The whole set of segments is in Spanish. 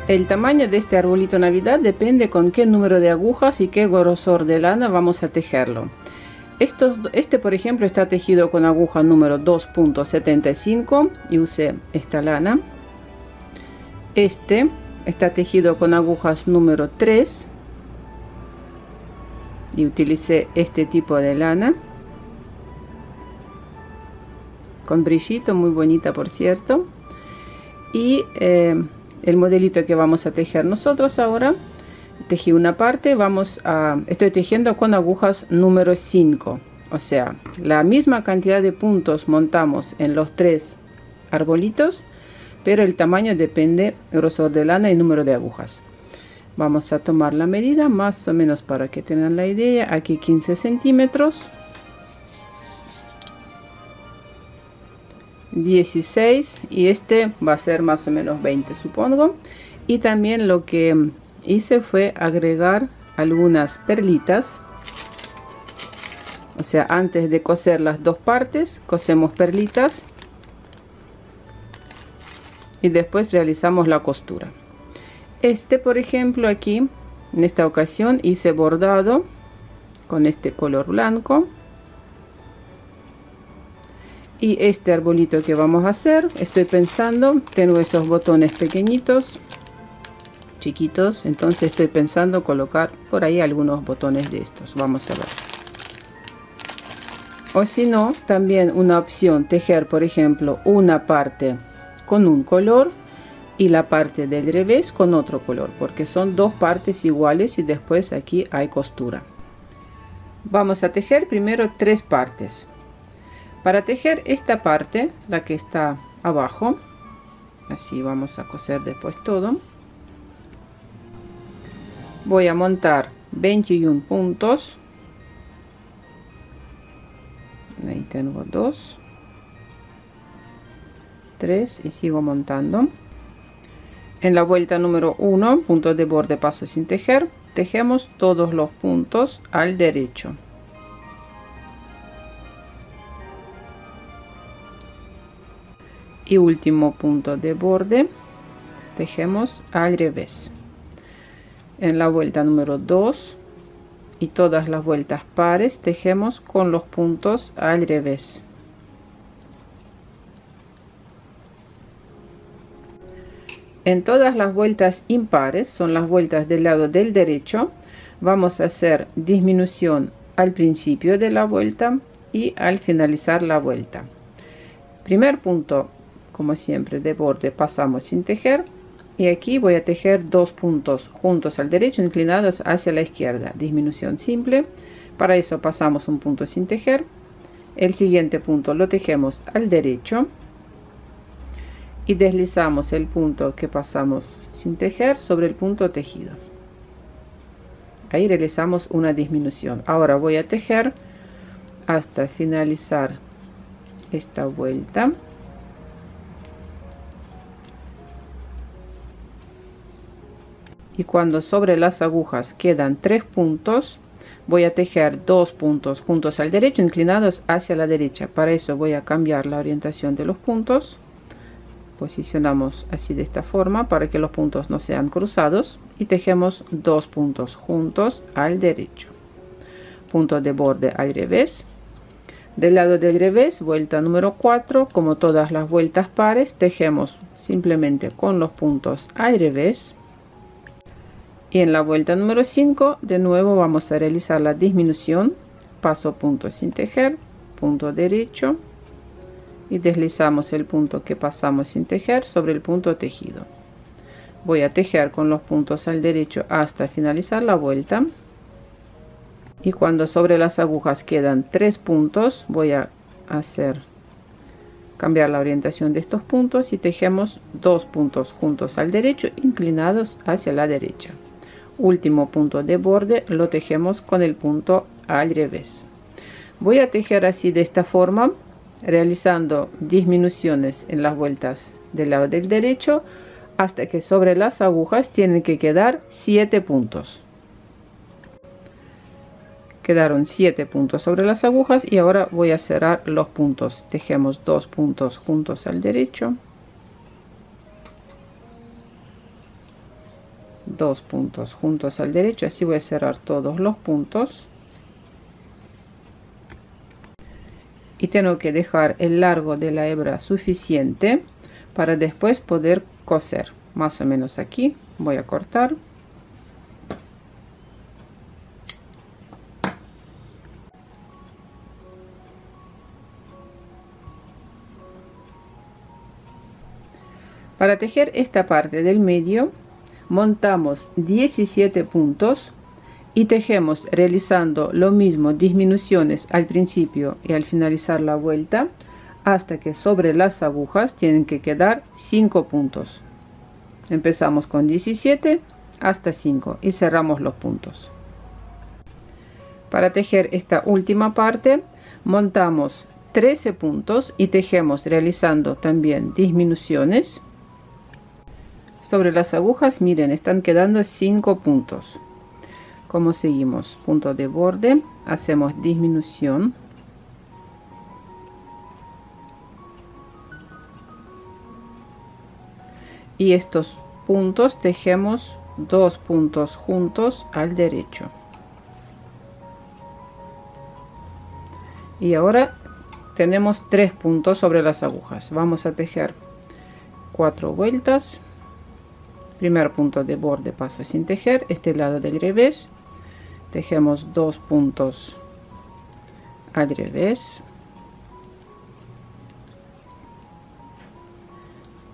El tamaño de este arbolito Navidad depende con qué número de agujas y qué grosor de lana vamos a tejerlo. Este por ejemplo está tejido con aguja número 2.75 y usé esta lana. Este está tejido con agujas número 3 y utilicé este tipo de lana con brillito, muy bonita por cierto. Y el modelito que vamos a tejer nosotros ahora, tejí una parte, estoy tejiendo con agujas número 5, o sea, la misma cantidad de puntos montamos en los 3 arbolitos, pero el tamaño depende grosor de lana y número de agujas. Vamos a tomar la medida más o menos para que tengan la idea. Aquí 15 centímetros, 16 y este va a ser más o menos 20 supongo. Y también lo que hice fue agregar algunas perlitas, o sea, antes de coser las dos partes cosemos perlitas y después realizamos la costura. Por ejemplo, aquí en esta ocasión hice bordado con este color blanco. Y este arbolito que vamos a hacer, estoy pensando, tengo esos botones pequeñitos, chiquitos, entonces estoy pensando colocar por ahí algunos botones de estos. Vamos a ver. O si no, también una opción, tejer por ejemplo una parte con un color y la parte del revés con otro color, porque son dos partes iguales y después aquí hay costura. Vamos a tejer primero 3 partes. Para tejer esta parte, la que está abajo, así vamos a coser después todo. Voy a montar 21 puntos. Ahí tengo 2, 3 y sigo montando. En la vuelta número 1, puntos de borde, paso sin tejer, tejemos todos los puntos al derecho. Y último punto de borde, tejemos al revés. En la vuelta número 2 y todas las vueltas pares tejemos con los puntos al revés. En todas las vueltas impares, son las vueltas del lado del derecho, vamos a hacer disminución al principio de la vuelta y al finalizar la vuelta. Primer punto, como siempre, de borde pasamos sin tejer y aquí voy a tejer 2 puntos juntos al derecho, inclinados hacia la izquierda, disminución simple. Para eso pasamos un punto sin tejer, el siguiente punto lo tejemos al derecho y deslizamos el punto que pasamos sin tejer sobre el punto tejido. Ahí realizamos una disminución. Ahora voy a tejer hasta finalizar esta vuelta. Y cuando sobre las agujas quedan 3 puntos, voy a tejer 2 puntos juntos al derecho, inclinados hacia la derecha. Para eso voy a cambiar la orientación de los puntos. Posicionamos así de esta forma para que los puntos no sean cruzados y tejemos 2 puntos juntos al derecho. Punto de borde al revés. Del lado del revés, vuelta número 4, como todas las vueltas pares, tejemos simplemente con los puntos al revés. Y en la vuelta número 5, de nuevo vamos a realizar la disminución, paso punto sin tejer, punto derecho y deslizamos el punto que pasamos sin tejer sobre el punto tejido. Voy a tejer con los puntos al derecho hasta finalizar la vuelta. Y cuando sobre las agujas quedan 3 puntos, voy a cambiar la orientación de estos puntos y tejemos 2 puntos juntos al derecho, inclinados hacia la derecha. Último punto de borde lo tejemos con el punto al revés. Voy a tejer así de esta forma, realizando disminuciones en las vueltas del lado del derecho hasta que sobre las agujas tienen que quedar 7 puntos. Quedaron 7 puntos sobre las agujas y ahora voy a cerrar los puntos. Tejemos 2 puntos juntos al derecho. 2 puntos juntos al derecho. Así voy a cerrar todos los puntos y tengo que dejar el largo de la hebra suficiente para después poder coser. Más o menos aquí voy a cortar. Para tejer esta parte del medio montamos 17 puntos y tejemos realizando lo mismo, disminuciones al principio y al finalizar la vuelta, hasta que sobre las agujas tienen que quedar 5 puntos. Empezamos con 17 hasta 5 y cerramos los puntos. Para tejer esta última parte montamos 13 puntos y tejemos realizando también disminuciones. Sobre las agujas, miren, están quedando 5 puntos. Como seguimos, punto de borde, hacemos disminución, y estos puntos tejemos 2 puntos juntos al derecho. Y ahora tenemos 3 puntos sobre las agujas. Vamos a tejer 4 vueltas. Primer punto de borde, paso sin tejer, este lado del revés, tejemos 2 puntos al revés,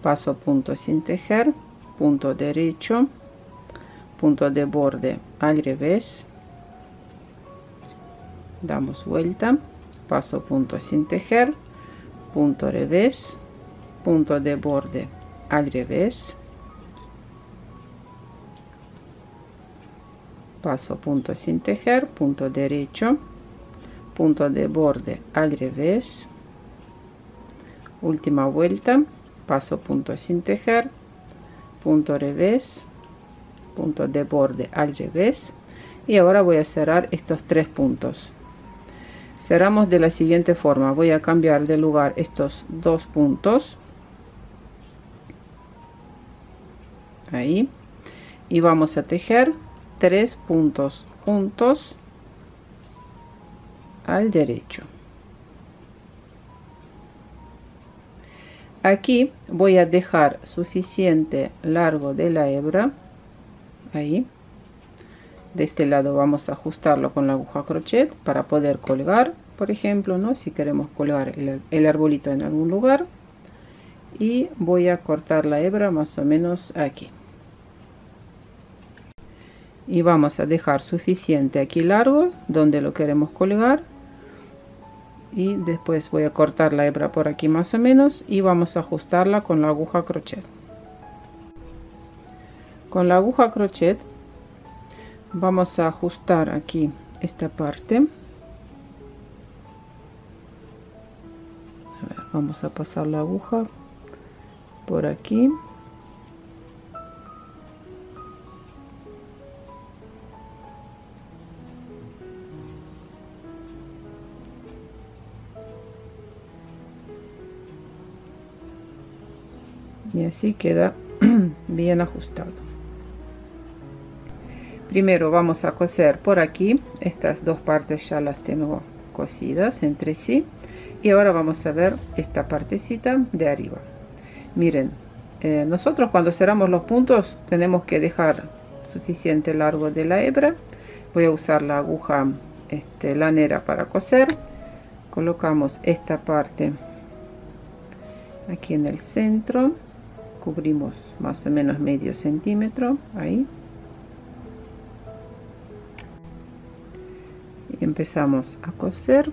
paso punto sin tejer, punto derecho, punto de borde al revés, damos vuelta, paso punto sin tejer, punto revés, punto de borde al revés, paso punto sin tejer, punto derecho, punto de borde al revés, última vuelta, paso punto sin tejer, punto revés, punto de borde al revés, y ahora voy a cerrar estos 3 puntos. Cerramos de la siguiente forma: voy a cambiar de lugar estos 2 puntos ahí y vamos a tejer 3 puntos juntos al derecho. Aquí voy a dejar suficiente largo de la hebra ahí. De este lado vamos a ajustarlo con la aguja crochet para poder colgar, por ejemplo, ¿no? Si queremos colgar el arbolito en algún lugar. Y voy a cortar la hebra más o menos aquí. Y vamos a dejar suficiente aquí largo donde lo queremos colgar, y después voy a cortar la hebra por aquí más o menos y vamos a ajustarla con la aguja crochet. Con la aguja crochet vamos a ajustar aquí esta parte. A ver, vamos a pasar la aguja por aquí. Y así queda bien ajustado. Primero vamos a coser por aquí. Estas dos partes ya las tengo cosidas entre sí, y ahora vamos a ver esta partecita de arriba. Miren, nosotros cuando cerramos los puntos tenemos que dejar suficiente largo de la hebra. Voy a usar la aguja lanera para coser. Colocamos esta parte aquí en el centro, cubrimos más o menos medio centímetro ahí, y empezamos a coser.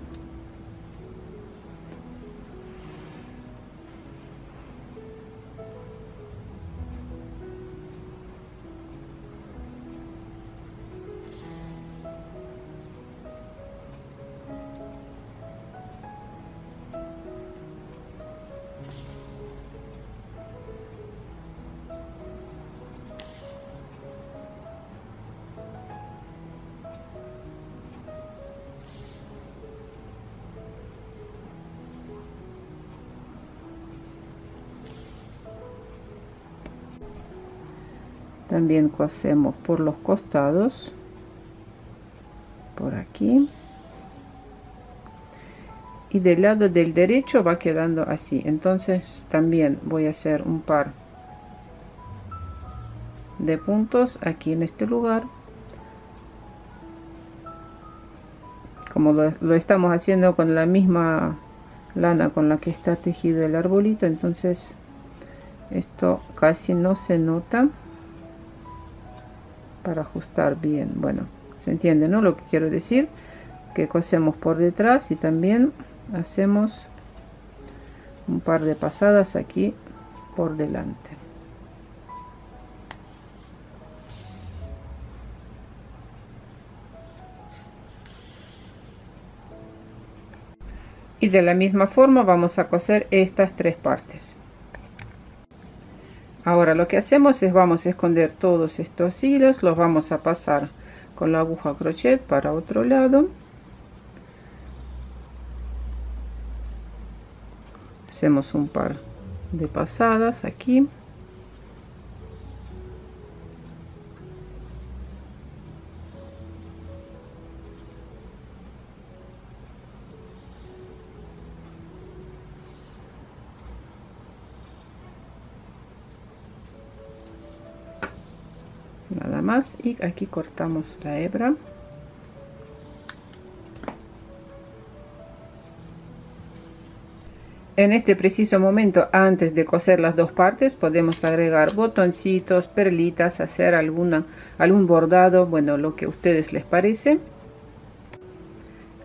También cosemos por los costados, por aquí, y del lado del derecho va quedando así. Entonces también voy a hacer un par de puntos aquí en este lugar, como lo estamos haciendo con la misma lana con la que está tejido el arbolito. Entonces esto casi no se nota, para ajustar bien. Bueno, se entiende, ¿no? Lo que quiero decir, que cosemos por detrás y también hacemos un par de pasadas aquí por delante. Y de la misma forma vamos a coser estas tres partes. Ahora lo que hacemos es, vamos a esconder todos estos hilos, los vamos a pasar con la aguja crochet para otro lado. Hacemos un par de pasadas aquí. Nada más, y aquí cortamos la hebra. En este preciso momento, antes de coser las dos partes, podemos agregar botoncitos, perlitas, hacer algún bordado, bueno, lo que a ustedes les parece.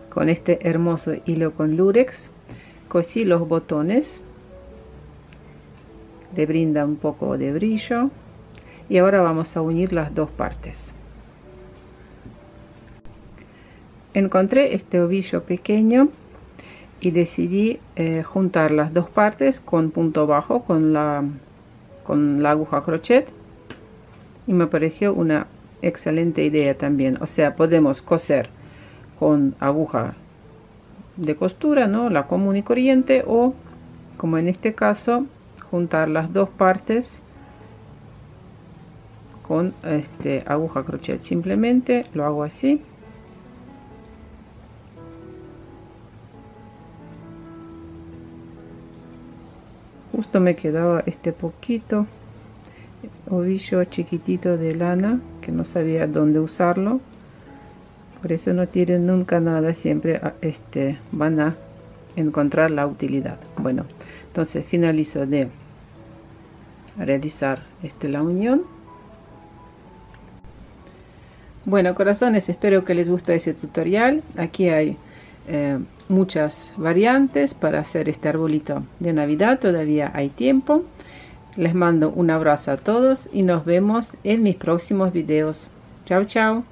Con este hermoso hilo con lurex cosí los botones, le brinda un poco de brillo. Y ahora vamos a unir las dos partes. Encontré este ovillo pequeño y decidí juntar las dos partes con punto bajo con la aguja crochet, y me pareció una excelente idea también. O sea, podemos coser con aguja de costura, ¿no? La común y corriente, o como en este caso, juntar las dos partes con aguja crochet. Simplemente lo hago así. Justo me quedaba este poquito ovillo chiquitito de lana que no sabía dónde usarlo. Por eso no tienen nunca nada, siempre van a encontrar la utilidad. Bueno, entonces finalizo de realizar la unión. Bueno, corazones, espero que les guste ese tutorial. Aquí hay muchas variantes para hacer este arbolito de Navidad. Todavía hay tiempo. Les mando un abrazo a todos y nos vemos en mis próximos videos. Chao, chao.